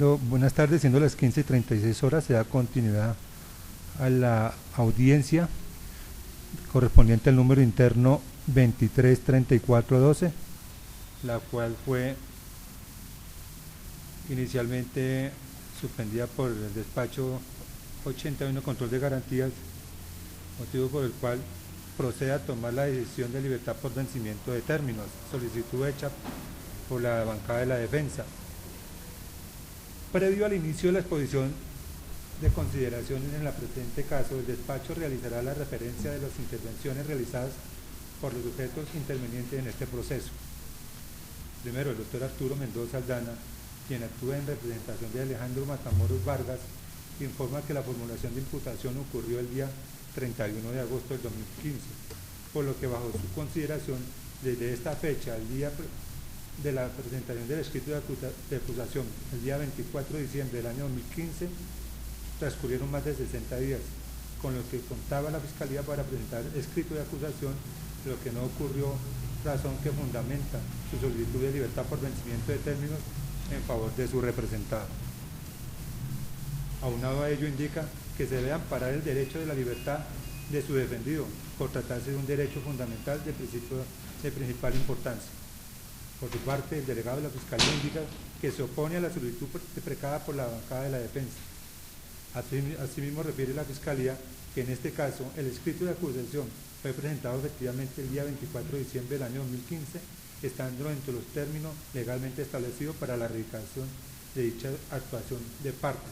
Buenas tardes, siendo las 15:36 se da continuidad a la audiencia correspondiente al número interno 233412, la cual fue inicialmente suspendida por el despacho 81 Control de Garantías, motivo por el cual procede a tomar la decisión de libertad por vencimiento de términos, solicitud hecha por la bancada de la defensa. Previo al inicio de la exposición de consideraciones en el presente caso, el despacho realizará la referencia de las intervenciones realizadas por los sujetos intervenientes en este proceso. Primero, el doctor Arturo Mendoza Aldana, quien actúa en representación de Alejandro Matamoros Vargas, informa que la formulación de imputación ocurrió el día 31 de agosto del 2015, por lo que bajo su consideración, desde esta fecha al día de la presentación del escrito de acusación, el día 24 de diciembre del año 2015, transcurrieron más de 60 días, con lo que contaba la Fiscalía para presentar escrito de acusación, lo que no ocurrió, razón que fundamenta su solicitud de libertad por vencimiento de términos en favor de su representado. Aunado a ello, indica que se debe amparar el derecho de la libertad de su defendido, por tratarse de un derecho fundamental de principal importancia. Por su parte, el delegado de la Fiscalía indica que se opone a la solicitud precada por la bancada de la defensa. Asimismo, refiere la Fiscalía que en este caso el escrito de acusación fue presentado efectivamente el día 24 de diciembre del año 2015, estando dentro de los términos legalmente establecidos para la erradicación de dicha actuación de parte,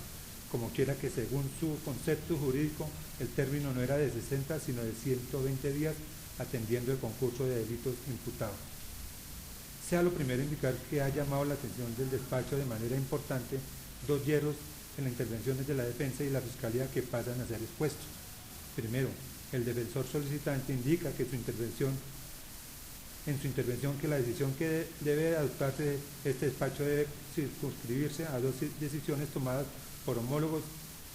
como quiera que según su concepto jurídico el término no era de 60 sino de 120 días, atendiendo el concurso de delitos imputados. Sea lo primero indicar que ha llamado la atención del despacho de manera importante dos hierros en las intervenciones de la defensa y la Fiscalía que pasan a ser expuestos. Primero, el defensor solicitante indica que en su intervención que la decisión que debe adoptarse este despacho debe circunscribirse a dos decisiones tomadas por homólogos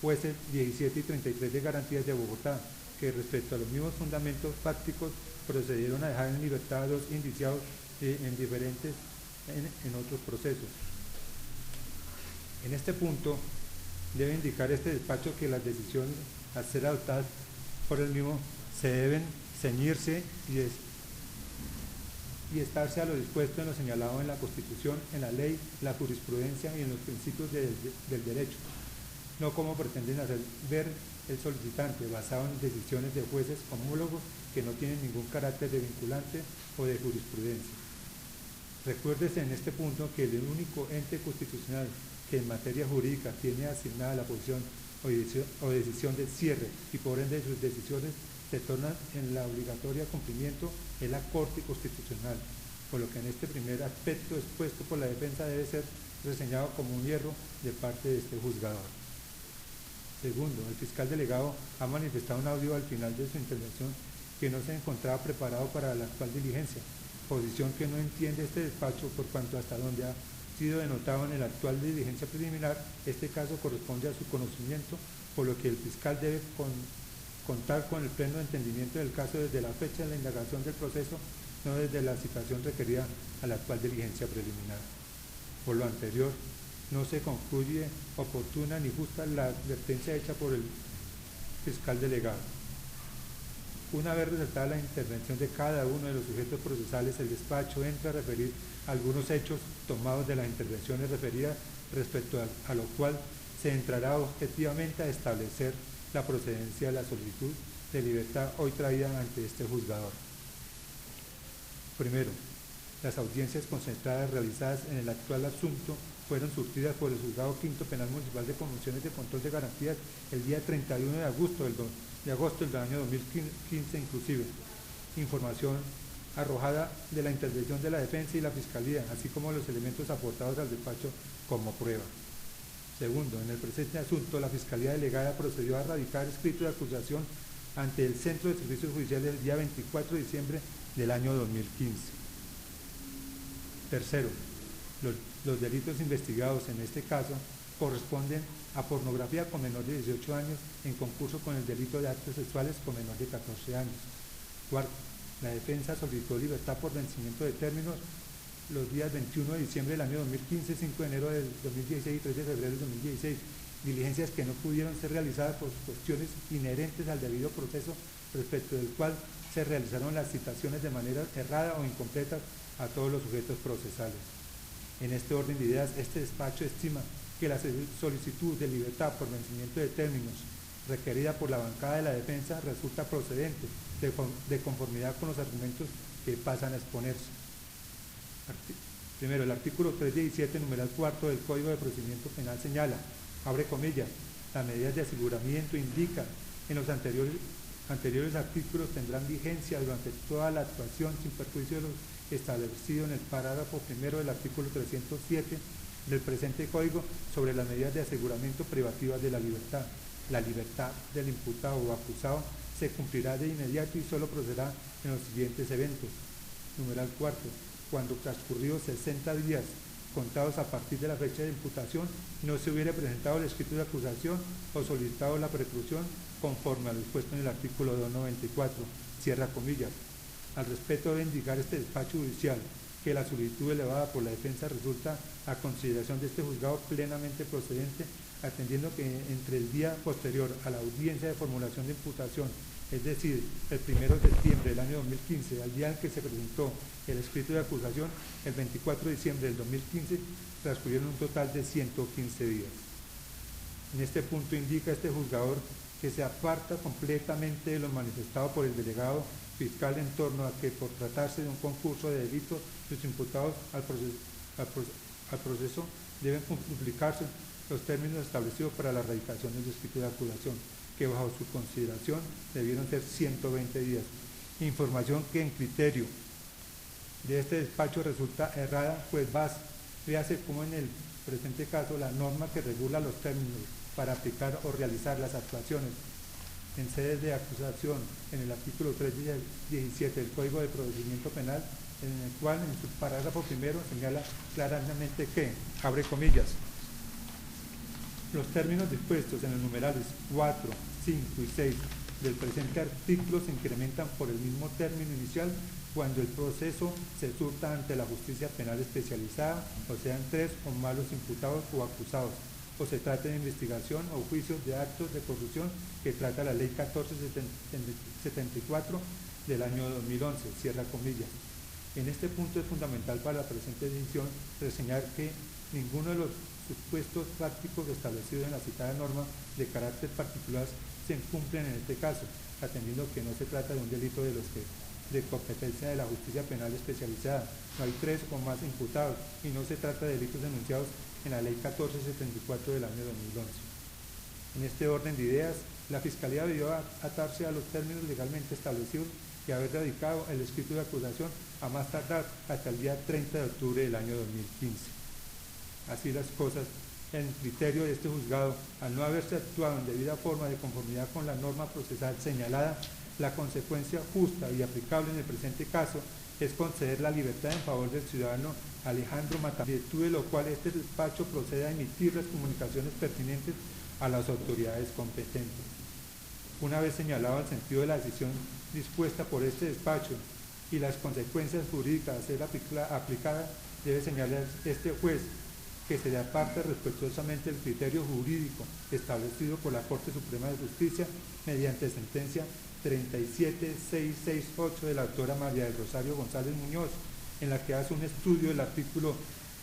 jueces 17 y 33 de Garantías de Bogotá, que respecto a los mismos fundamentos fácticos procedieron a dejar en libertad a dos indiciados en otros procesos. En este punto debe indicar este despacho que las decisiones a ser adoptadas por el mismo se deben ceñirse y estarse a lo dispuesto en lo señalado en la Constitución, en la ley, la jurisprudencia y en los principios del derecho, no como pretenden hacer ver el solicitante, basado en decisiones de jueces homólogos que no tienen ningún carácter de vinculante o de jurisprudencia. Recuérdese en este punto que el único ente constitucional que en materia jurídica tiene asignada la posición o decisión de cierre y por ende sus decisiones se tornan en la obligatoria cumplimiento es la Corte Constitucional, por lo que en este primer aspecto expuesto por la defensa debe ser reseñado como un hierro de parte de este juzgador. Segundo, el fiscal delegado ha manifestado un audio al final de su intervención que no se encontraba preparado para la actual diligencia, posición que no entiende este despacho por cuanto hasta donde ha sido denotado en la actual diligencia preliminar, este caso corresponde a su conocimiento, por lo que el fiscal debe contar con el pleno entendimiento del caso desde la fecha de la indagación del proceso, no desde la citación requerida a la actual diligencia preliminar. Por lo anterior, no se concluye oportuna ni justa la advertencia hecha por el fiscal delegado. Una vez resaltada la intervención de cada uno de los sujetos procesales, el despacho entra a referir algunos hechos tomados de las intervenciones referidas, respecto a lo cual se entrará objetivamente a establecer la procedencia de la solicitud de libertad hoy traída ante este juzgador. Primero, las audiencias concentradas realizadas en el actual asunto fueron surtidas por el Juzgado Quinto Penal Municipal de Convenciones de Control de Garantías el día 31 de agosto del año 2015 inclusive. Información arrojada de la intervención de la defensa y la Fiscalía, así como los elementos aportados al despacho como prueba. Segundo, en el presente asunto, la Fiscalía delegada procedió a radicar escrito de acusación ante el Centro de Servicios Judiciales el día 24 de diciembre del año 2015. Tercero, los delitos investigados en este caso corresponden a pornografía con menor de 18 años en concurso con el delito de actos sexuales con menor de 14 años. Cuarto, la defensa solicitó libertad por vencimiento de términos los días 21 de diciembre del año 2015, 5 de enero del 2016 y 3 de febrero del 2016, diligencias que no pudieron ser realizadas por cuestiones inherentes al debido proceso, respecto del cual se realizaron las citaciones de manera errada o incompleta a todos los sujetos procesales. En este orden de ideas, este despacho estima que la solicitud de libertad por vencimiento de términos requerida por la bancada de la defensa resulta procedente de conformidad con los argumentos que pasan a exponerse. Primero, el artículo 317, numeral 4 del Código de Procedimiento Penal señala, abre comillas, las medidas de aseguramiento indica en los anteriores artículos tendrán vigencia durante toda la actuación sin perjuicio de lo establecido en el parágrafo primero del artículo 307 del presente Código sobre las medidas de aseguramiento privativas de la libertad. La libertad del imputado o acusado se cumplirá de inmediato y solo procederá en los siguientes eventos. Numeral 4. Cuando transcurridos 60 días contados a partir de la fecha de imputación no se hubiere presentado el escrito de acusación o solicitado la preclusión conforme a lo expuesto en el artículo 294, cierra comillas. Al respecto debe indicar este despacho judicial que la solicitud elevada por la defensa resulta a consideración de este juzgado plenamente procedente, atendiendo que entre el día posterior a la audiencia de formulación de imputación, es decir, el 1 de septiembre del año 2015, al día en que se presentó el escrito de acusación, el 24 de diciembre del 2015, transcurrieron un total de 115 días. En este punto indica este juzgador que se aparta completamente de lo manifestado por el delegado fiscal en torno a que por tratarse de un concurso de delitos, los imputados al proceso deben publicarse los términos establecidos para la radicación del escrito de acusación, que bajo su consideración debieron ser 120 días. Información que en criterio de este despacho resulta errada, pues véase como en el presente caso la norma que regula los términos para aplicar o realizar las actuaciones en sedes de acusación en el artículo 317 del Código de Procedimiento Penal, en el cual en su parágrafo primero señala claramente que, abre comillas, los términos dispuestos en los numerales 4, 5 y 6 del presente artículo se incrementan por el mismo término inicial cuando el proceso se surta ante la justicia penal especializada, o sean 3 o más los imputados o acusados, o se trata de investigación o juicios de actos de corrupción que trata la Ley 1474 del año 2011, cierra comillas. En este punto es fundamental para la presente decisión reseñar que ninguno de los supuestos prácticos establecidos en la citada norma de carácter particular se cumplen en este caso, atendiendo que no se trata de un delito de competencia de la justicia penal especializada, no hay 3 o más imputados y no se trata de delitos denunciados en la Ley 1474 del año 2011. En este orden de ideas, la Fiscalía debió atarse a los términos legalmente establecidos y haber radicado el escrito de acusación a más tardar hasta el día 30 de octubre del año 2015. Así las cosas, en criterio de este juzgado, al no haberse actuado en debida forma de conformidad con la norma procesal señalada, la consecuencia justa y aplicable en el presente caso es conceder la libertad en favor del ciudadano Alejandro Matamoros, en virtud de lo cual este despacho procede a emitir las comunicaciones pertinentes a las autoridades competentes. Una vez señalado el sentido de la decisión dispuesta por este despacho y las consecuencias jurídicas a ser aplicadas, debe señalar este juez que se aparta respetuosamente el criterio jurídico establecido por la Corte Suprema de Justicia mediante sentencia 37668 de la autora María del Rosario González Muñoz, en la que hace un estudio del artículo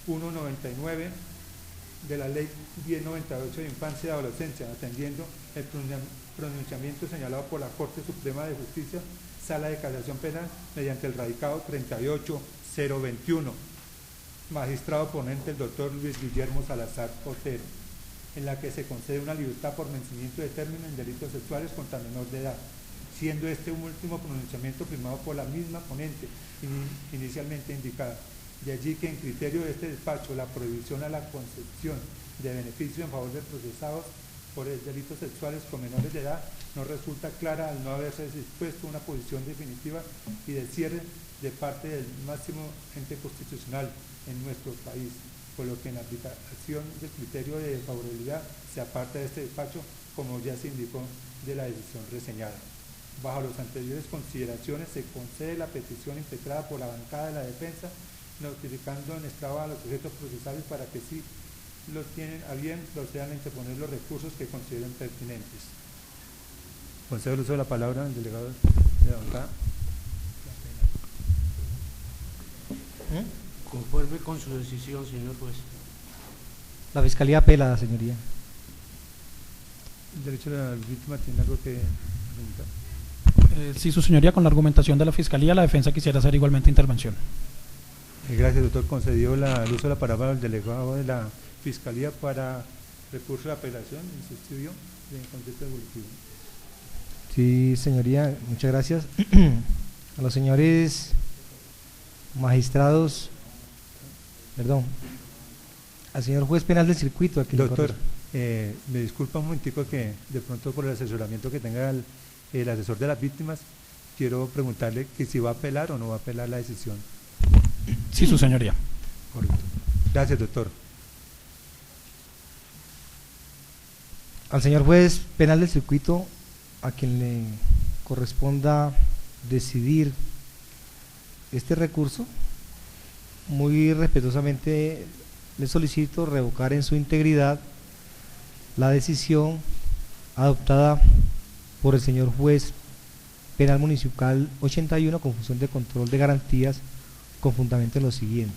199 de la Ley 1098 de Infancia y Adolescencia, atendiendo el pronunciamiento señalado por la Corte Suprema de Justicia, Sala de Casación Penal, mediante el radicado 38021, magistrado ponente el doctor Luis Guillermo Salazar Otero, en la que se concede una libertad por vencimiento de término en delitos sexuales contra menor de edad, siendo este un último pronunciamiento firmado por la misma ponente inicialmente indicada. De allí que en criterio de este despacho la prohibición a la concesión de beneficio en favor de procesados por delitos sexuales con menores de edad no resulta clara al no haberse dispuesto una posición definitiva y de cierre de parte del máximo ente constitucional en nuestro país, por lo que en aplicación del criterio de favorabilidad se aparta de este despacho, como ya se indicó, de la decisión reseñada. Bajo las anteriores consideraciones se concede la petición impetrada por la bancada de la defensa notificando en Estraba a los sujetos procesales para que si los tienen a bien procedan a interponer los recursos que consideren pertinentes. Concedo el uso de la palabra al delegado de la bancada. Conforme con su decisión, señor juez. La Fiscalía apela, señoría. El derecho de la víctima tiene algo que preguntar. Sí, su señoría, con la argumentación de la Fiscalía, la defensa quisiera hacer igualmente intervención. Gracias, doctor. Concedió el uso de la palabra al delegado de la Fiscalía para recurso de apelación, insistió en concepto evolutivo. Sí, señoría, muchas gracias. A los señores magistrados, perdón, al señor juez penal del circuito. Doctor, me disculpa un momentico que de pronto por el asesoramiento que tenga el asesor de las víctimas, quiero preguntarle que si va a apelar o no va a apelar la decisión. Sí, su señoría. Correcto. Gracias, doctor. Al señor juez penal del circuito, a quien le corresponda decidir este recurso, muy respetuosamente le solicito revocar en su integridad la decisión adoptada por el señor juez penal municipal 81 con función de control de garantías con fundamento en lo siguiente.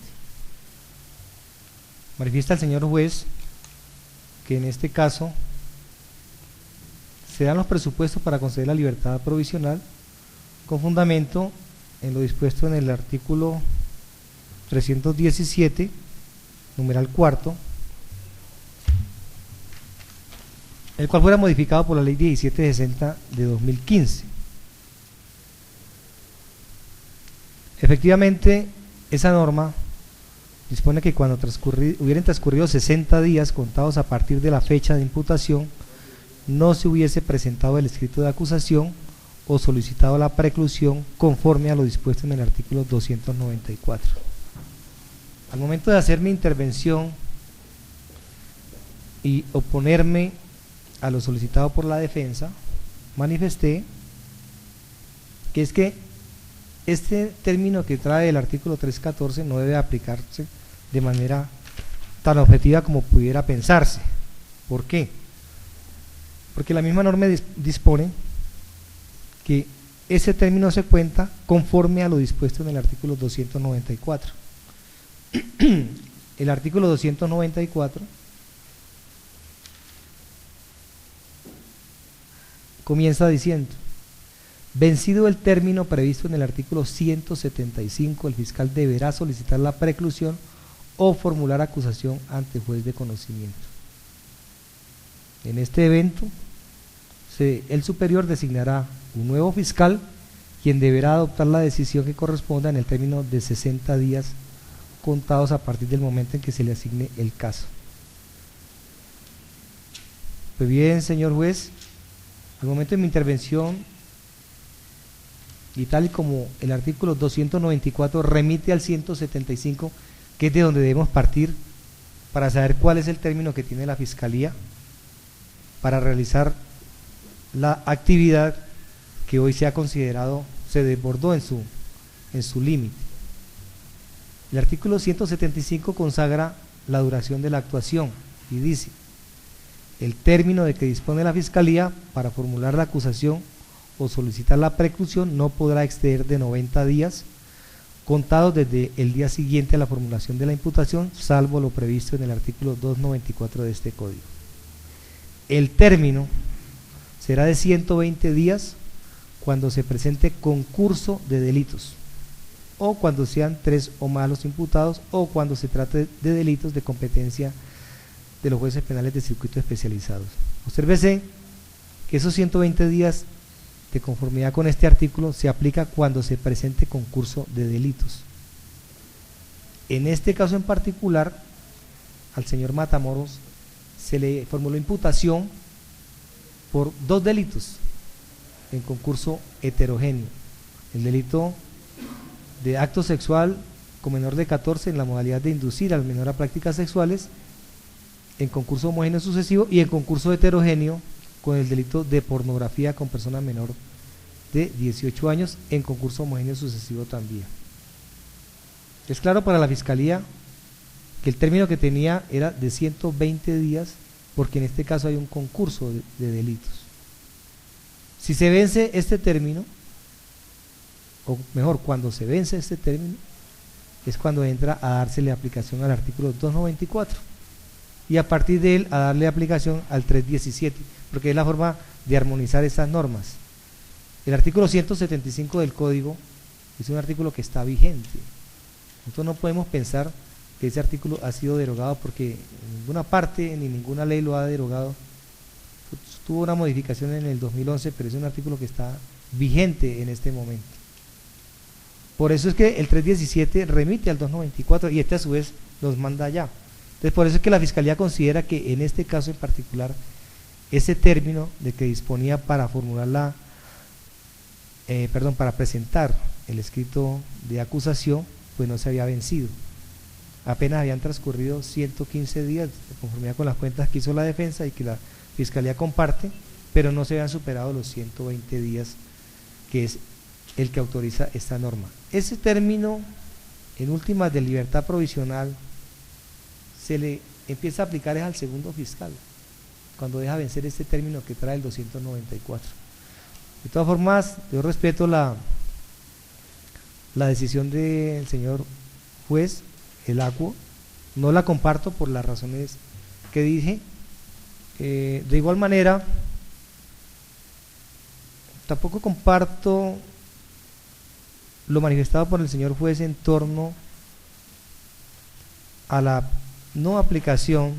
Manifiesta el señor juez que en este caso se dan los presupuestos para conceder la libertad provisional con fundamento en lo dispuesto en el artículo 317, numeral cuarto, el cual fuera modificado por la ley 1760 de 2015. Efectivamente, esa norma dispone que cuando hubieran transcurrido 60 días contados a partir de la fecha de imputación, no se hubiese presentado el escrito de acusación o solicitado la preclusión conforme a lo dispuesto en el artículo 294. Al momento de hacer mi intervención y oponerme a lo solicitado por la defensa, manifesté que es que este término que trae el artículo 314 no debe aplicarse de manera tan objetiva como pudiera pensarse. ¿Por qué? Porque la misma norma dispone que ese término se cuenta conforme a lo dispuesto en el artículo 294. El artículo 294 comienza diciendo: vencido el término previsto en el artículo 175, el fiscal deberá solicitar la preclusión o formular acusación ante juez de conocimiento. En este evento, el superior designará un nuevo fiscal, quien deberá adoptar la decisión que corresponda en el término de 60 días contados a partir del momento en que se le asigne el caso. Pues bien, señor juez, al momento de mi intervención, y tal y como el artículo 294 remite al 175, que es de donde debemos partir para saber cuál es el término que tiene la Fiscalía para realizar la actividad que hoy se ha considerado, se desbordó en su límite. El artículo 175 consagra la duración de la actuación y dice: el término de que dispone la Fiscalía para formular la acusación o solicitar la preclusión no podrá exceder de 90 días contados desde el día siguiente a la formulación de la imputación, salvo lo previsto en el artículo 294 de este código. El término será de 120 días cuando se presente concurso de delitos, o cuando sean 3 o más los imputados, o cuando se trate de delitos de competencia de los jueces penales de circuito especializados. Obsérvese que esos 120 días, de conformidad con este artículo, se aplica cuando se presente concurso de delitos. En este caso en particular, al señor Matamoros se le formuló imputación por 2 delitos en concurso heterogéneo: el delito de acto sexual con menor de 14 en la modalidad de inducir al menor a prácticas sexuales en concurso homogéneo sucesivo, y en concurso heterogéneo con el delito de pornografía con persona menor de 18 años en concurso homogéneo sucesivo también. Es claro para la Fiscalía que el término que tenía era de 120 días, porque en este caso hay un concurso de delitos. Si se vence este término, o mejor, cuando se vence este término, es cuando entra a dársele aplicación al artículo 294 y a partir de él a darle aplicación al 317, porque es la forma de armonizar estas normas. El artículo 175 del Código es un artículo que está vigente. Nosotros no podemos pensar que ese artículo ha sido derogado, porque en ninguna parte ni ninguna ley lo ha derogado. Tuvo una modificación en el 2011, pero es un artículo que está vigente en este momento. Por eso es que el 317 remite al 294 y este a su vez los manda allá. Entonces por eso es que la Fiscalía considera que en este caso en particular ese término de que disponía para formular para presentar el escrito de acusación, pues no se había vencido. Apenas habían transcurrido 115 días de conformidad con las cuentas que hizo la defensa y que la Fiscalía comparte, pero no se habían superado los 120 días, que es el que autoriza esta norma. Ese término, en últimas de libertad provisional, se le empieza a aplicar es al segundo fiscal, cuando deja vencer este término que trae el 294. De todas formas, yo respeto la decisión del señor juez, el ACUO, no la comparto por las razones que dije. De igual manera, tampoco comparto lo manifestado por el señor juez en torno a la no aplicación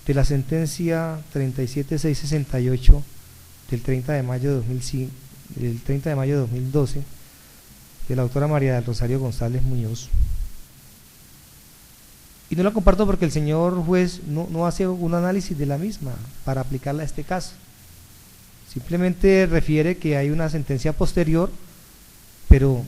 de la sentencia 37668 del 30 de mayo de 2012 de la autora María del Rosario González Muñoz. Y no la comparto porque el señor juez no hace un análisis de la misma para aplicarla a este caso. Simplemente refiere que hay una sentencia posterior, pero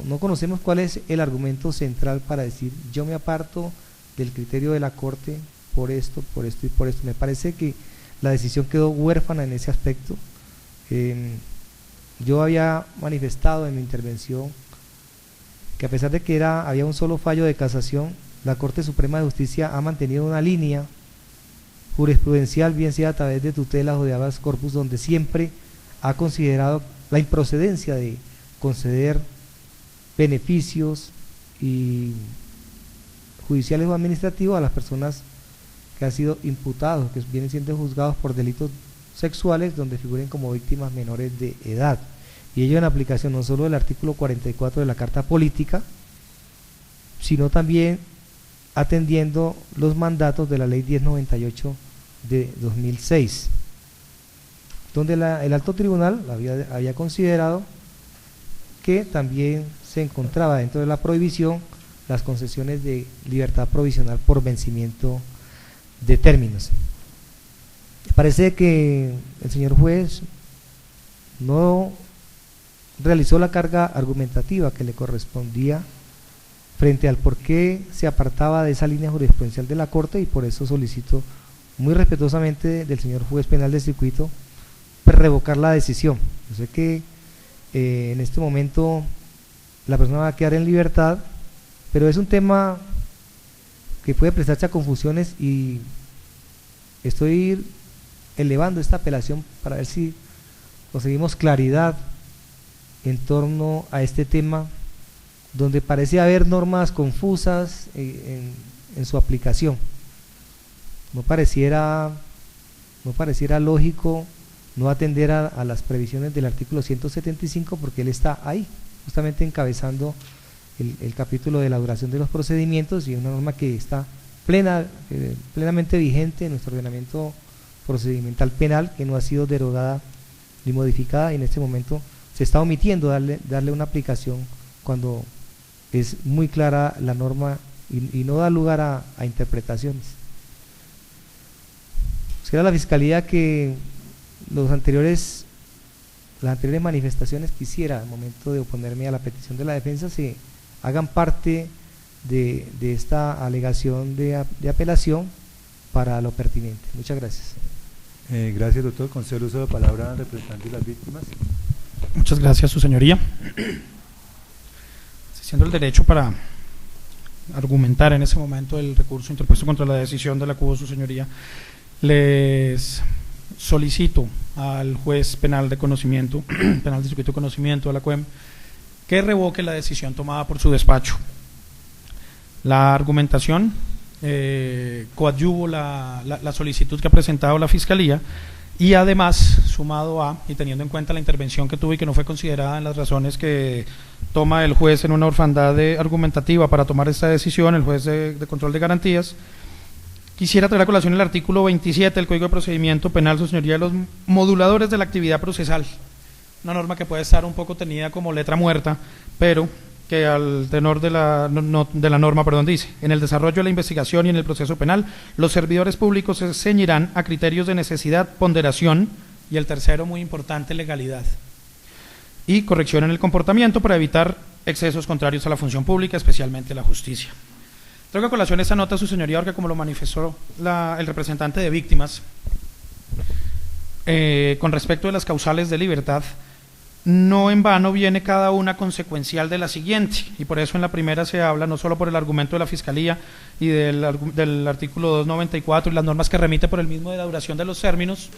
no conocemos cuál es el argumento central para decir yo me aparto del criterio de la Corte por esto y por esto. Me parece que la decisión quedó huérfana en ese aspecto. Yo había manifestado en mi intervención que a pesar de que había un solo fallo de casación, la Corte Suprema de Justicia ha mantenido una línea jurisprudencial, bien sea a través de tutelas o de habeas corpus, donde siempre ha considerado la improcedencia de conceder beneficios y judiciales o administrativos a las personas que han sido imputados, que vienen siendo juzgados por delitos sexuales donde figuren como víctimas menores de edad, y ello en aplicación no solo del artículo 44 de la Carta Política, sino también atendiendo los mandatos de la Ley 1098 de 2006, donde el Alto Tribunal había considerado que también se encontraba dentro de la prohibición las concesiones de libertad provisional por vencimiento de términos. Parece que el señor juez no realizó la carga argumentativa que le correspondía frente al por qué se apartaba de esa línea jurisprudencial de la Corte, y por eso solicito muy respetuosamente del señor juez penal de circuito revocar la decisión. Yo sé que en este momento la persona va a quedar en libertad, pero es un tema que puede prestarse a confusiones y estoy elevando esta apelación para ver si conseguimos claridad en torno a este tema, donde parece haber normas confusas en su aplicación. No pareciera lógico no atender a las previsiones del artículo 175, porque él está ahí, justamente encabezando el capítulo de la duración de los procedimientos, y una norma que está plenamente vigente en nuestro ordenamiento procedimental penal, que no ha sido derogada ni modificada, y en este momento se está omitiendo darle una aplicación cuando es muy clara la norma y no da lugar a interpretaciones. Queda la Fiscalía que las anteriores manifestaciones que hiciera al momento de oponerme a la petición de la defensa se hagan parte de esta alegación de apelación para lo pertinente. Muchas gracias. Gracias, doctor. Concedo el uso de la palabra al representante de las víctimas. Muchas gracias, su señoría. ejerciendo el derecho para argumentar en ese momento el recurso interpuesto contra la decisión de la que hubo su señoría, les solicito al juez penal de conocimiento, penal de circuito de conocimiento de la CUEM, que revoque la decisión tomada por su despacho. La argumentación coadyuvo la solicitud que ha presentado la Fiscalía, y además, sumado a, y teniendo en cuenta la intervención que tuve y que no fue considerada en las razones que toma el juez en una orfandad argumentativa para tomar esta decisión, el juez de control de garantías, quisiera traer a colación el artículo 27 del Código de Procedimiento Penal, su señoría, de los moduladores de la actividad procesal. Una norma que puede estar un poco tenida como letra muerta, pero que al tenor de la norma, dice: en el desarrollo de la investigación y en el proceso penal, los servidores públicos se ceñirán a criterios de necesidad, ponderación, y el tercero, muy importante, legalidad, y corrección en el comportamiento para evitar excesos contrarios a la función pública, especialmente la justicia. Traigo a colación esta nota, su señoría, porque como lo manifestó el representante de víctimas, con respecto de las causales de libertad, no en vano viene cada una consecuencial de la siguiente, y por eso en la primera se habla no solo por el argumento de la Fiscalía y del artículo 294 y las normas que remite por el mismo de la duración de los términos,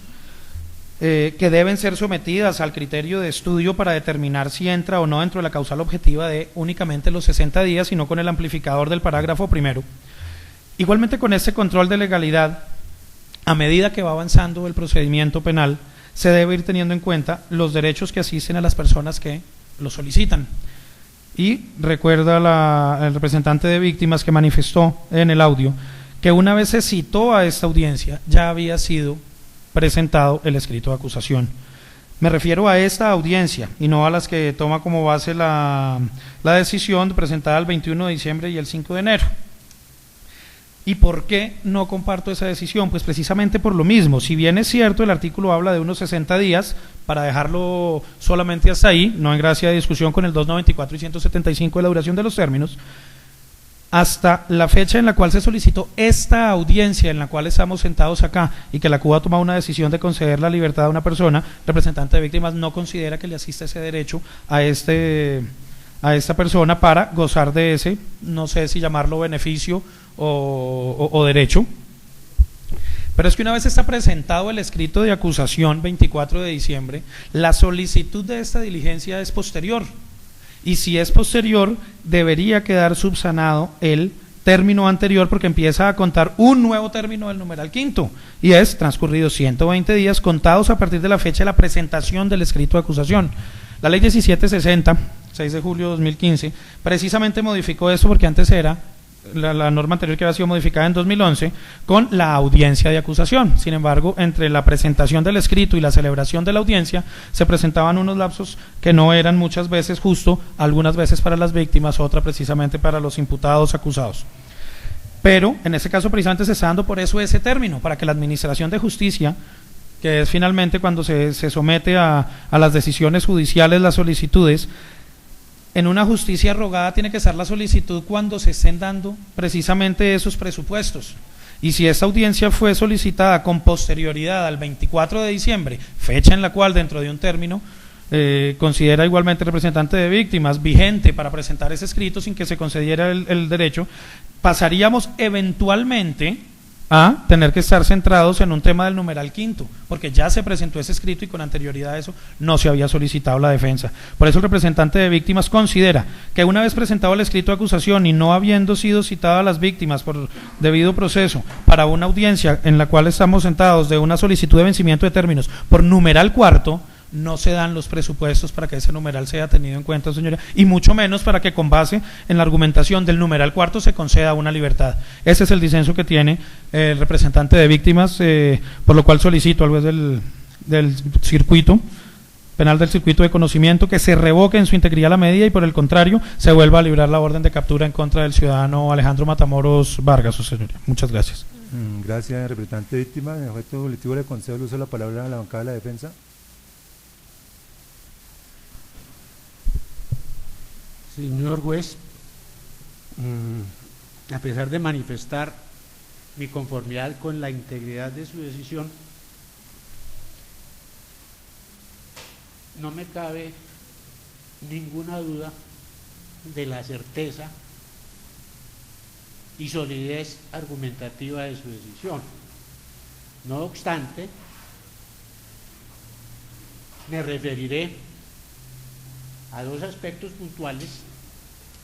que deben ser sometidas al criterio de estudio para determinar si entra o no dentro de la causal objetiva de únicamente los 60 días, sino con el amplificador del parágrafo primero. Igualmente, con este control de legalidad, a medida que va avanzando el procedimiento penal, se debe ir teniendo en cuenta los derechos que asisten a las personas que lo solicitan. Y recuerda el representante de víctimas que manifestó en el audio que una vez se citó a esta audiencia ya había sido presentado el escrito de acusación. Me refiero a esta audiencia y no a las que toma como base la decisión presentada el 21 de diciembre y el 5 de enero. ¿Y por qué no comparto esa decisión? Pues precisamente por lo mismo. Si bien es cierto, el artículo habla de unos 60 días, para dejarlo solamente hasta ahí, no en gracia de discusión con el 294 y 175 de la duración de los términos, hasta la fecha en la cual se solicitó esta audiencia en la cual estamos sentados acá y que la CUA ha tomado una decisión de conceder la libertad a una persona, representante de víctimas no considera que le asista ese derecho a esta persona para gozar de ese, no sé si llamarlo beneficio o derecho. Pero es que una vez está presentado el escrito de acusación 24 de diciembre, la solicitud de esta diligencia es posterior, y si es posterior debería quedar subsanado el término anterior, porque empieza a contar un nuevo término del numeral quinto, y es transcurridos 120 días contados a partir de la fecha de la presentación del escrito de acusación. La ley 1760, 6 de julio de 2015, precisamente modificó esto, porque antes era la norma anterior que había sido modificada en 2011 con la audiencia de acusación. Sin embargo, entre la presentación del escrito y la celebración de la audiencia se presentaban unos lapsos que no eran muchas veces justo, algunas veces para las víctimas, otra precisamente para los imputados acusados. Pero en este caso precisamente se está dando por eso ese término, para que la Administración de Justicia, que es finalmente cuando se somete a las decisiones judiciales, las solicitudes, en una justicia rogada tiene que estar la solicitud cuando se estén dando precisamente esos presupuestos. Y si esta audiencia fue solicitada con posterioridad al 24 de diciembre, fecha en la cual dentro de un término considera igualmente el representante de víctimas vigente para presentar ese escrito sin que se concediera el derecho, pasaríamos eventualmente a tener que estar centrados en un tema del numeral quinto, porque ya se presentó ese escrito y con anterioridad a eso no se había solicitado la defensa. Por eso el representante de víctimas considera que una vez presentado el escrito de acusación y no habiendo sido citadas las víctimas por debido proceso para una audiencia en la cual estamos sentados de una solicitud de vencimiento de términos por numeral cuarto, no se dan los presupuestos para que ese numeral sea tenido en cuenta, señoría, y mucho menos para que con base en la argumentación del numeral cuarto se conceda una libertad. Ese es el disenso que tiene el representante de víctimas, por lo cual solicito al juez del circuito penal del circuito de conocimiento que se revoque en su integridad la medida y por el contrario se vuelva a librar la orden de captura en contra del ciudadano Alejandro Matamoros Vargas, señoría. Muchas gracias. Gracias, representante de víctimas. En efecto volitivo le concedo el uso de la palabra a la bancada de la defensa. Señor juez, a pesar de manifestar mi conformidad con la integridad de su decisión, no me cabe ninguna duda de la certeza y solidez argumentativa de su decisión. No obstante, me referiré a dos aspectos puntuales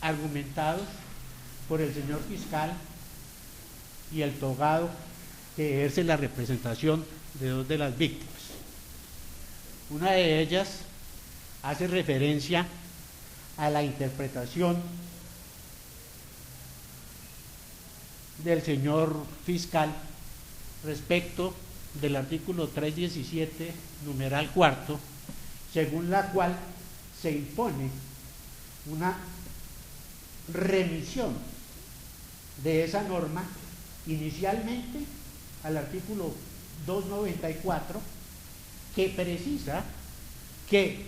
argumentados por el señor fiscal y el togado que ejerce la representación de dos de las víctimas. Una de ellas hace referencia a la interpretación del señor fiscal respecto del artículo 317, numeral cuarto, según la cual se impone una remisión de esa norma inicialmente al artículo 294, que precisa que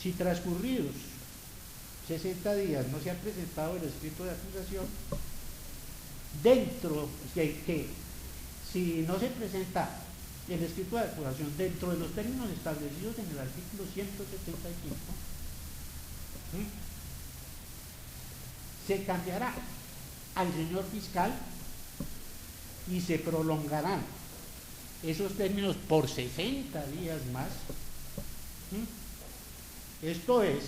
si transcurridos 60 días no se ha presentado el escrito de acusación, que si no se presenta el escrito de acusación dentro de los términos establecidos en el artículo 175, se cambiará al señor fiscal y se prolongarán esos términos por 60 días más. Esto es,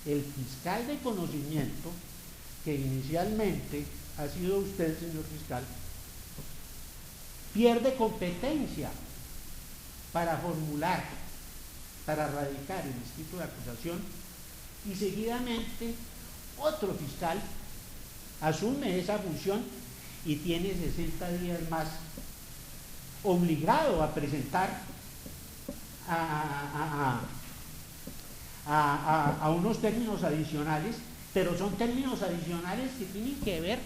el fiscal de conocimiento, que inicialmente ha sido usted, señor fiscal, pierde competencia para formular, para radicar el escrito de acusación, y seguidamente otro fiscal asume esa función y tiene 60 días más obligado a presentar a unos términos adicionales, pero son términos adicionales que tienen que ver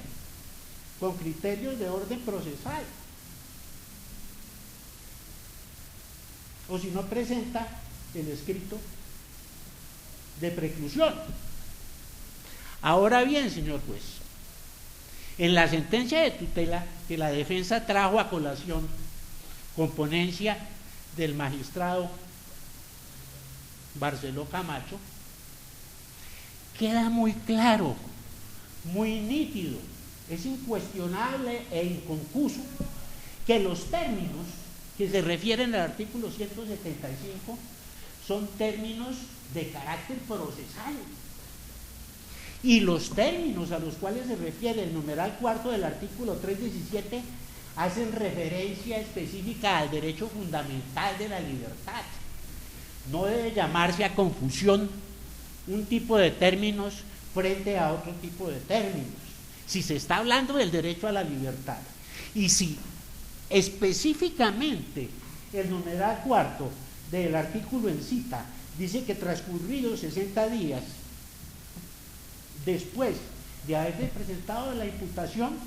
con criterios de orden procesal. O si no presenta el escrito de preclusión. Ahora bien, señor juez, en la sentencia de tutela que la defensa trajo a colación con ponencia del magistrado Barceló Camacho, queda muy claro, muy nítido, es incuestionable e inconfuso que los términos que se refieren al artículo 175 son términos de carácter procesal, y los términos a los cuales se refiere el numeral cuarto del artículo 317 hacen referencia específica al derecho fundamental de la libertad. No debe llamarse a confusión un tipo de términos frente a otro tipo de términos. Si se está hablando del derecho a la libertad, y si específicamente el numeral cuarto del artículo en cita dice que transcurridos 60 días después de haberse presentado la imputación,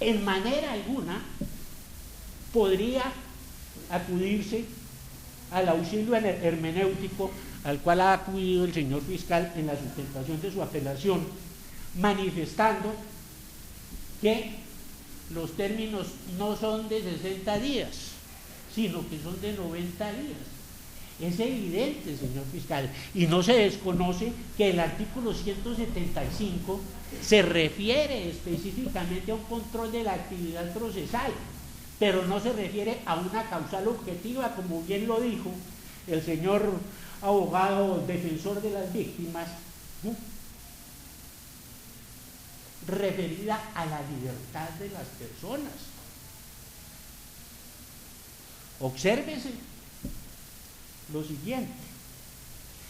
en manera alguna podría acudirse al auxilio hermenéutico al cual ha acudido el señor fiscal en la sustentación de su apelación, manifestando que los términos no son de 60 días, sino que son de 90 días. Es evidente, señor fiscal, y no se desconoce que el artículo 175 se refiere específicamente a un control de la actividad procesal, pero no se refiere a una causal objetiva, como bien lo dijo el señor abogado defensor de las víctimas, referida a la libertad de las personas. Obsérvese lo siguiente: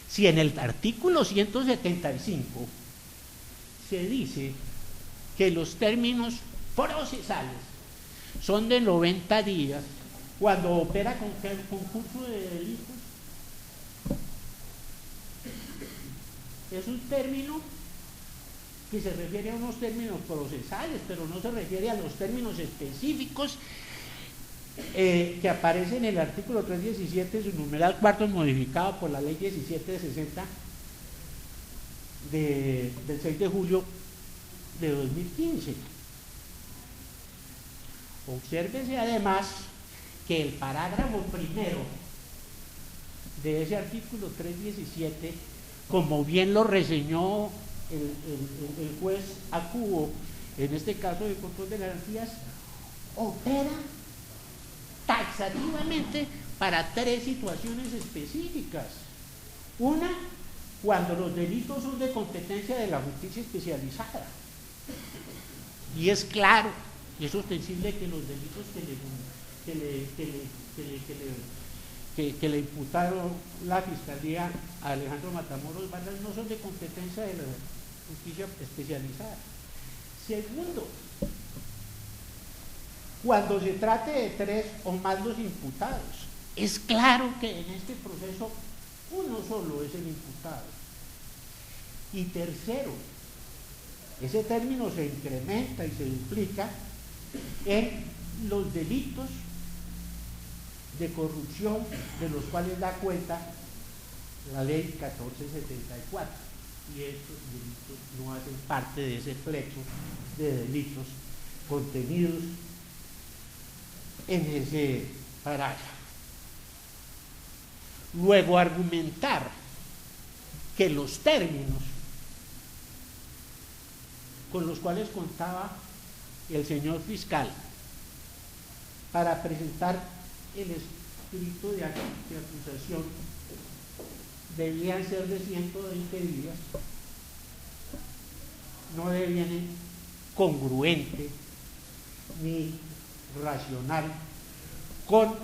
si en el artículo 175 se dice que los términos procesales son de 90 días cuando opera con el concurso de delitos, es un término que se refiere a unos términos procesales, pero no se refiere a los términos específicos que aparecen en el artículo 317, su numeral cuarto, modificado por la ley 1760 del 6 de julio de 2015. Obsérvese además que el parágrafo primero de ese artículo 317 como bien lo reseñó el juez Acubo, en este caso de control de garantías, opera taxativamente para 3 situaciones específicas. Una, cuando los delitos son de competencia de la justicia especializada. Y es claro, y es ostensible que los delitos que le imputaron la Fiscalía a Alejandro Matamoros Vargas no son de competencia de la justicia especializada. Segundo, cuando se trate de 3 o más los imputados, es claro que en este proceso uno solo es el imputado. Y tercero, ese término se incrementa y se duplica en los delitos de corrupción de los cuales da cuenta la ley 1474, y estos delitos no hacen parte de ese plexo de delitos contenidos en ese parágrafo. Luego, argumentar que los términos con los cuales contaba el señor fiscal para presentar el escrito de acusación debían ser de 120 días, no deviene congruente ni racional con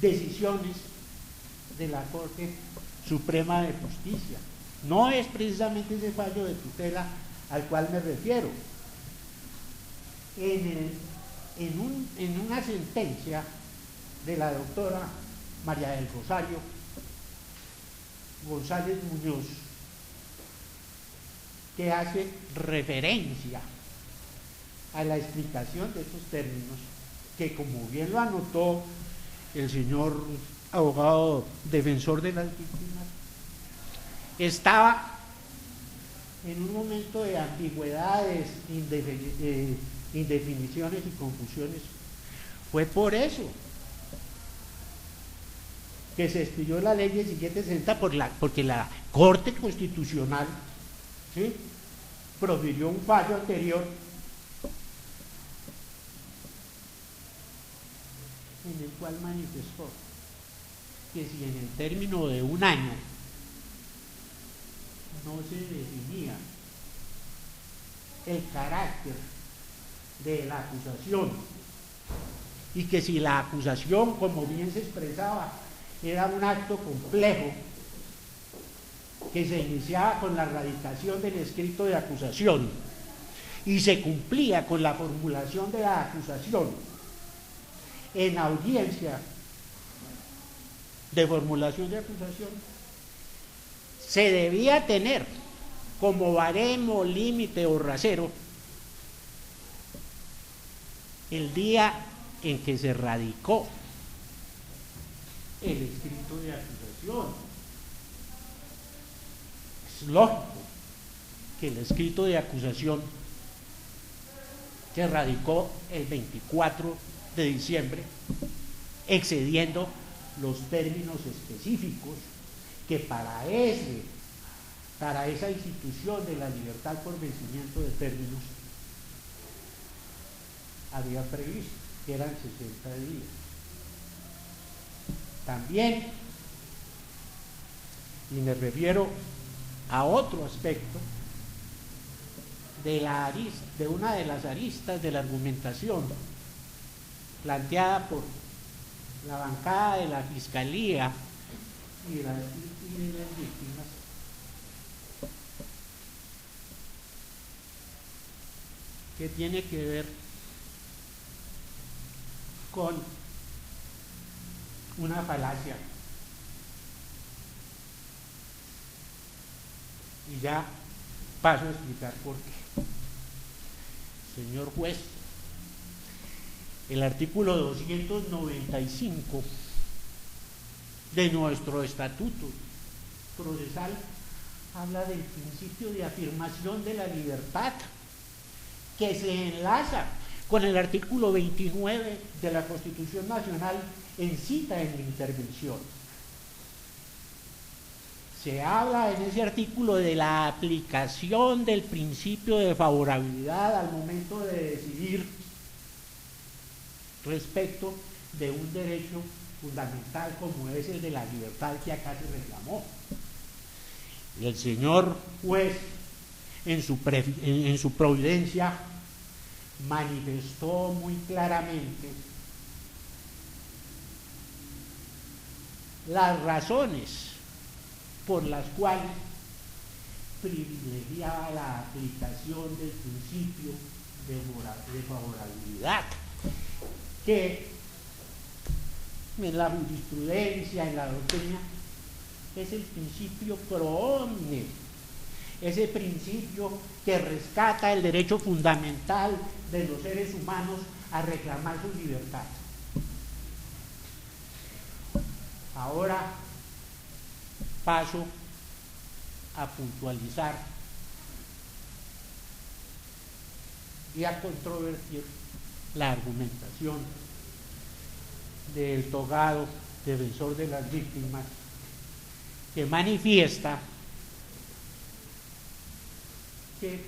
decisiones de la Corte Suprema de Justicia. No es precisamente ese fallo de tutela al cual me refiero. En una sentencia de la doctora María del Rosario González Muñoz, que hace referencia a la explicación de estos términos, que como bien lo anotó el señor abogado defensor de las víctimas, estaba en un momento de ambigüedades, indefiniciones y confusiones. Fue por eso que se expidió la ley 1760 porque la Corte Constitucional, ¿sí?, profirió un fallo anterior en el cual manifestó que si en el término de un año no se definía el carácter de la acusación y que si la acusación, como bien se expresaba, era un acto complejo que se iniciaba con la radicación del escrito de acusación y se cumplía con la formulación de la acusación en audiencia de formulación de acusación, se debía tener como baremo, límite o rasero el día en que se radicó el escrito de acusación. Es lógico que el escrito de acusación se radicó el 24 de diciembre, excediendo los términos específicos que para esa institución de la libertad por vencimiento de términos había previsto, que eran 60 días. También, y me refiero a otro aspecto de una de las aristas de la argumentación planteada por la bancada de la Fiscalía y de las víctimas, que tiene que ver con una falacia. Y ya paso a explicar por qué. Señor juez, el artículo 295 de nuestro estatuto procesal habla del principio de afirmación de la libertad, que se enlaza con el artículo 29 de la Constitución Nacional en cita en la intervención. se habla en ese artículo de la aplicación del principio de favorabilidad al momento de decidir respecto de un derecho fundamental como es el de la libertad que acá se reclamó. Y el señor juez en su providencia manifestó muy claramente las razones por las cuales privilegiaba la aplicación del principio de favorabilidad, que en la jurisprudencia, en la doctrina, es el principio pro omne, ese principio que rescata el derecho fundamental de los seres humanos a reclamar su libertad. Ahora paso a puntualizar y a controvertir la argumentación del togado defensor de las víctimas, que manifiesta que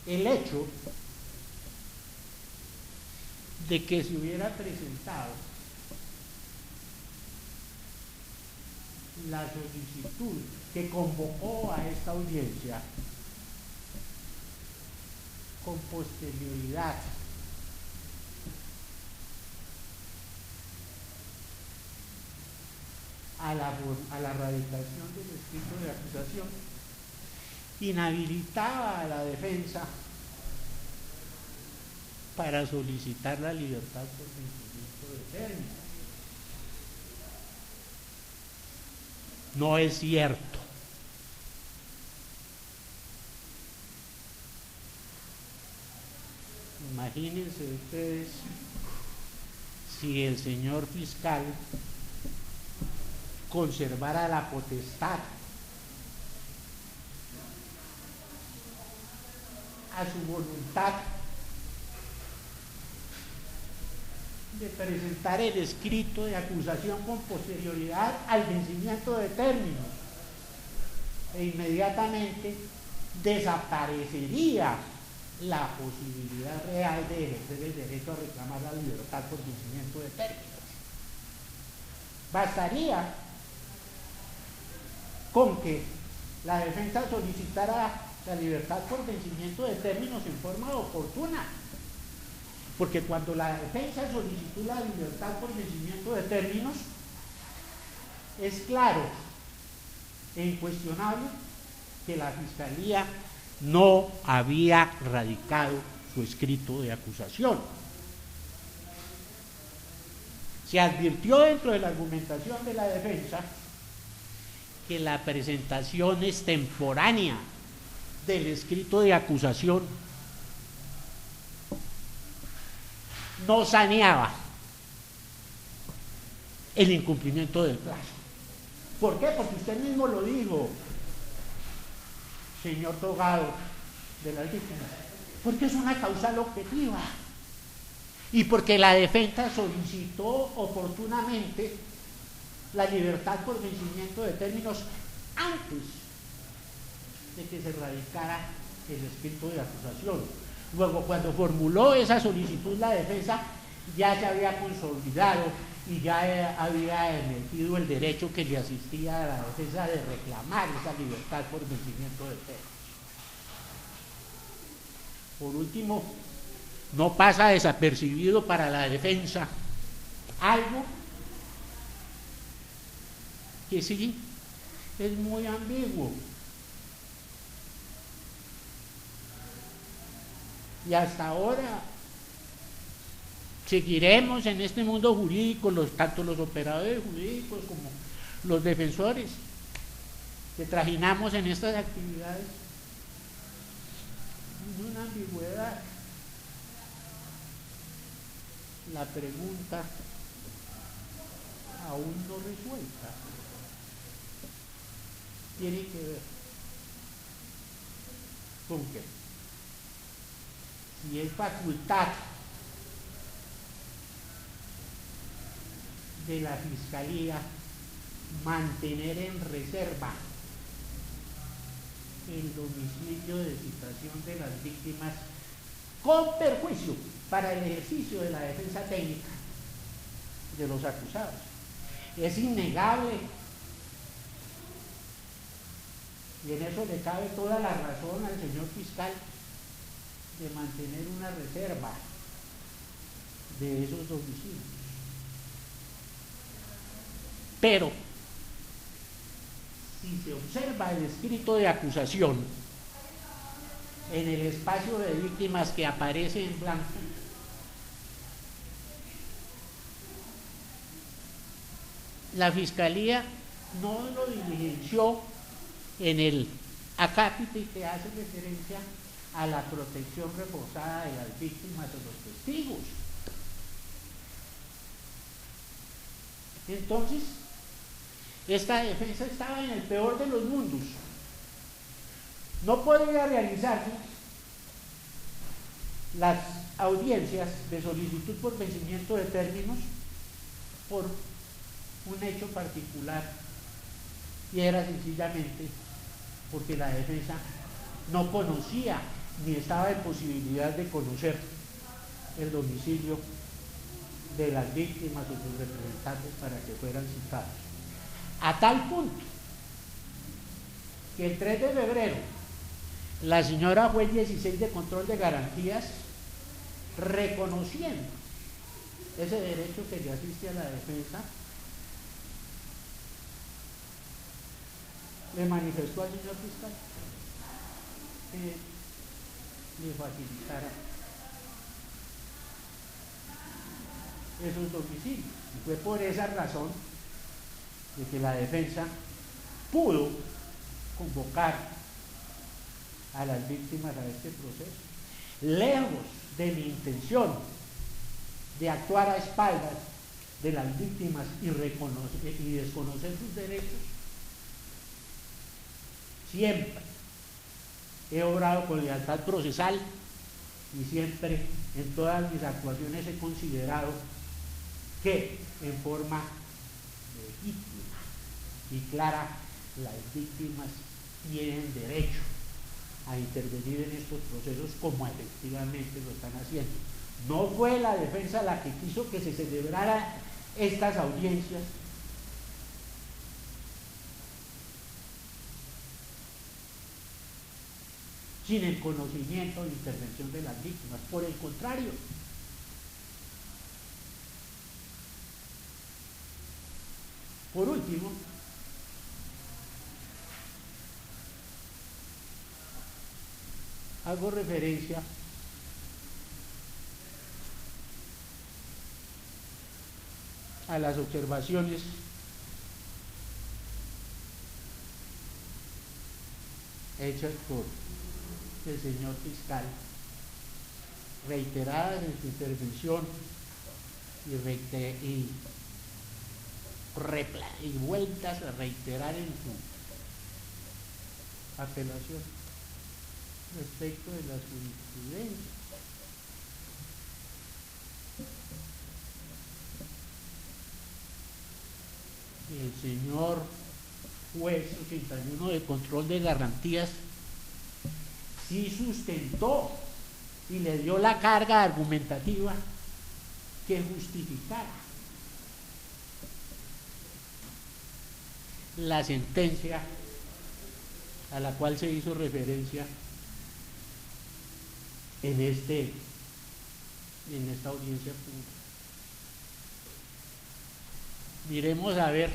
el hecho de que se hubiera presentado la solicitud que convocó a esta audiencia con posterioridad a la radicación del escrito de acusación inhabilitaba a la defensa para solicitar la libertad por vencimiento de término. No es cierto. Imagínense ustedes si el señor fiscal conservara la potestad a su voluntad de presentar el escrito de acusación con posterioridad al vencimiento de términos, e inmediatamente desaparecería la posibilidad real de ejercer el derecho a reclamar la libertad por vencimiento de términos. Bastaría con que la defensa solicitara la libertad por vencimiento de términos en forma oportuna, porque cuando la defensa solicitó la libertad por vencimiento de términos, es claro e incuestionable que la Fiscalía no había radicado su escrito de acusación. Se advirtió dentro de la argumentación de la defensa que la presentación extemporánea del escrito de acusación no saneaba el incumplimiento del plazo. ¿Por qué? Porque usted mismo lo dijo, señor togado de las víctimas, porque es una causal objetiva y porque la defensa solicitó oportunamente la libertad por vencimiento de términos antes de que se radicara el escrito de acusación. Luego, cuando formuló esa solicitud la defensa, ya se había consolidado y ya había emitido el derecho que le asistía a la defensa de reclamar esa libertad por vencimiento de términos. Por último, no pasa desapercibido para la defensa algo que sí es muy ambiguo y hasta ahora seguiremos en este mundo jurídico, tanto los operadores jurídicos como los defensores que trajinamos en estas actividades, una ambigüedad. La pregunta aún no resuelta tiene que ver con que si es facultad de la Fiscalía mantener en reserva el domicilio de citación de las víctimas con perjuicio para el ejercicio de la defensa técnica de los acusados. Es innegable, y en eso le cabe toda la razón al señor fiscal, de mantener una reserva de esos domicilios. Pero si se observa el escrito de acusación en el espacio de víctimas que aparece en blanco, la Fiscalía no lo diligenció en el acápite que hace referencia a la protección reforzada de las víctimas o los testigos. Entonces, esta defensa estaba en el peor de los mundos. No podía realizarse las audiencias de solicitud por vencimiento de términos por un hecho particular, y era sencillamente porque la defensa no conocía ni estaba en posibilidad de conocer el domicilio de las víctimas o sus representantes para que fueran citados. A tal punto que el 3 de febrero la señora juez 16 de control de garantías, reconociendo ese derecho que le asiste a la defensa, le manifestó al señor fiscal que le facilitara esos domicilios. Y fue por esa razón de que la defensa pudo convocar a las víctimas a este proceso. Lejos de mi intención de actuar a espaldas de las víctimas y desconocer sus derechos, siempre he obrado con lealtad procesal y siempre en todas mis actuaciones he considerado que en forma legítima y clara las víctimas tienen derecho a intervenir en estos procesos como efectivamente lo están haciendo. No fue la defensa la que quiso que se celebraran estas audiencias sin el conocimiento e intervención de las víctimas. Por el contrario, por último, hago referencia a las observaciones hechas por el señor fiscal, reiteradas en su intervención y vueltas a reiterar en su apelación respecto de la jurisprudencia. El señor juez 81 de control de garantías sí sustentó y le dio la carga argumentativa que justificara la sentencia a la cual se hizo referencia en esta audiencia pública. Miremos a ver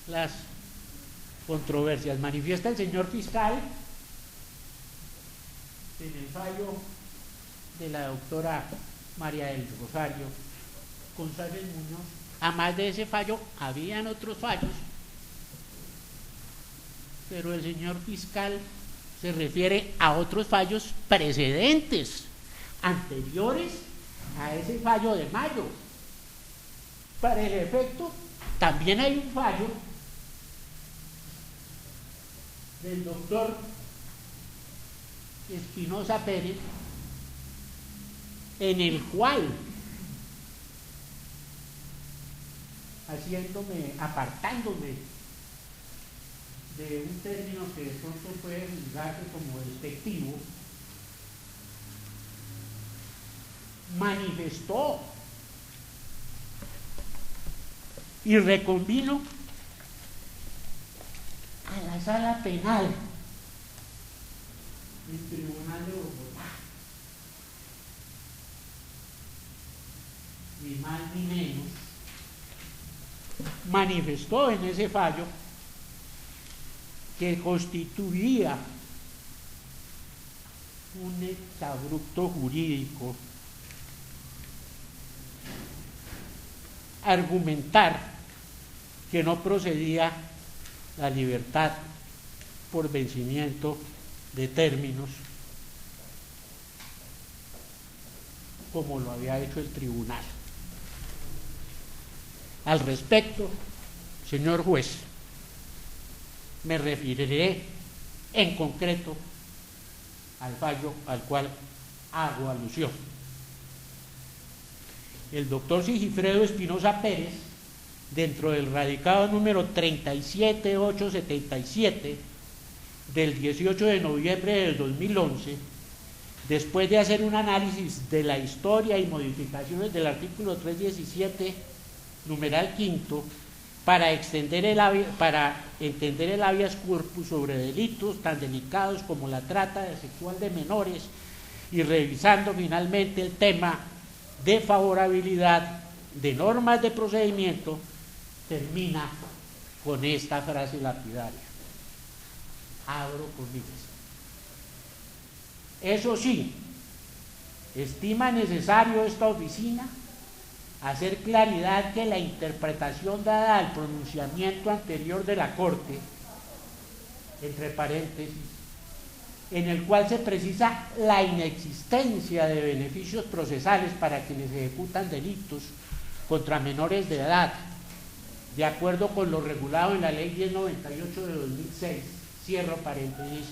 las controversias. Manifiesta el señor fiscal en el fallo de la doctora María del Rosario González Muñoz. Además de ese fallo, habían otros fallos, pero el señor fiscal se refiere a otros fallos precedentes, anteriores a ese fallo de mayo. Para el efecto, también hay un fallo del doctor Espinosa Pérez, en el cual apartándome de un término que de pronto puede juzgarse como despectivo, manifestó y reconvino a la sala penal del Tribunal de Bogotá, ni más ni menos, manifestó en ese fallo que constituía un exabrupto jurídico argumentar que no procedía la libertad por vencimiento de términos como lo había hecho el tribunal. Al respecto, señor juez, me referiré en concreto al fallo al cual hago alusión. El doctor Sigifredo Espinosa Pérez, dentro del radicado número 37877 del 18 de noviembre del 2011, después de hacer un análisis de la historia y modificaciones del artículo 317, numeral quinto, para entender el habeas corpus sobre delitos tan delicados como la trata sexual de menores, y revisando finalmente el tema de favorabilidad de normas de procedimiento, termina con esta frase lapidaria, abro comillas: eso sí, estima necesario esta oficina hacer claridad que la interpretación dada al pronunciamiento anterior de la Corte, entre paréntesis, en el cual se precisa la inexistencia de beneficios procesales para quienes ejecutan delitos contra menores de edad, de acuerdo con lo regulado en la Ley 1098 de 2006, cierro paréntesis,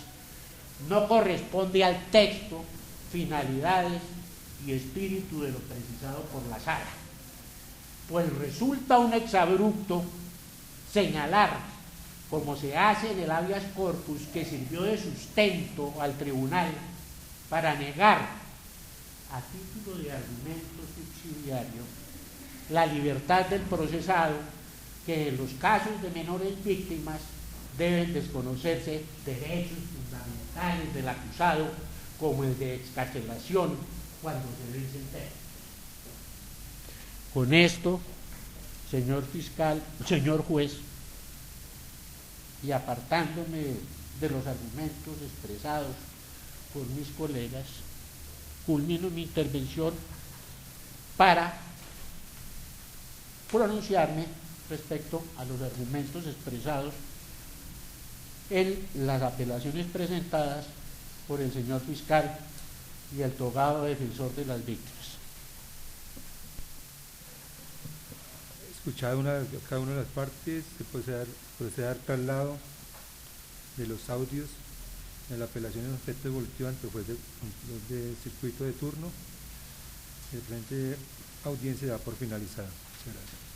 no corresponde al texto, finalidades y espíritu de lo precisado por la Sala, pues resulta un exabrupto señalar, como se hace en el habeas corpus que sirvió de sustento al tribunal para negar, a título de argumento subsidiario, la libertad del procesado, que en los casos de menores víctimas deben desconocerse derechos fundamentales del acusado, como el de excarcelación cuando se vence el término. Con esto, señor fiscal, señor juez, y apartándome de los argumentos expresados por mis colegas, culmino mi intervención para pronunciarme respecto a los argumentos expresados en las apelaciones presentadas por el señor fiscal y el togado defensor de las víctimas. Escuchada cada una de las partes, se procede a dar traslado de los audios de la apelación en objeto devolutivo ante el juez de circuito de turno. El frente de audiencia da por finalizada. Muchas gracias.